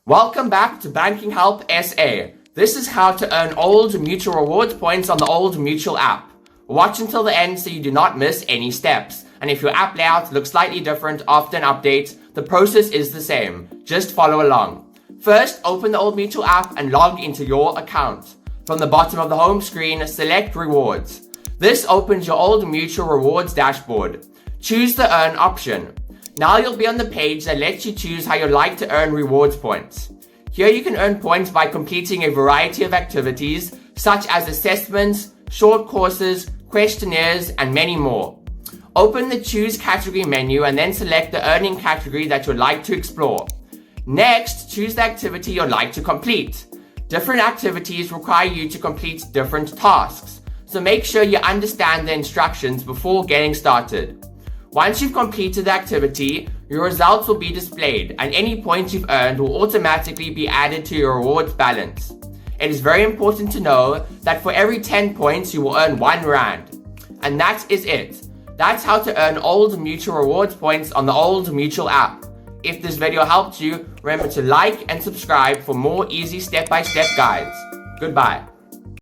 Welcome back to Banking Help SA. This is how to earn Old Mutual rewards points on the Old Mutual app. Watch until the end so you do not miss any steps. And if your app layout looks slightly different after an update, the process is the same. Just follow along. First, open the Old Mutual app and log into your account. From the bottom of the home screen, select Rewards. This opens your Old Mutual rewards dashboard. Choose the Earn option. Now you'll be on the page that lets you choose how you'd like to earn rewards points. Here you can earn points by completing a variety of activities such as assessments, short courses, questionnaires, and many more. Open the Choose Category menu and then select the earning category that you'd like to explore. Next, choose the activity you'd like to complete. Different activities require you to complete different tasks, so make sure you understand the instructions before getting started. Once you've completed the activity, your results will be displayed and any points you've earned will automatically be added to your rewards balance. It is very important to know that for every 10 points you will earn 1 rand. And that is it. That's how to earn Old Mutual rewards points on the Old Mutual app. If this video helped you, remember to like and subscribe for more easy step-by-step guides. Goodbye.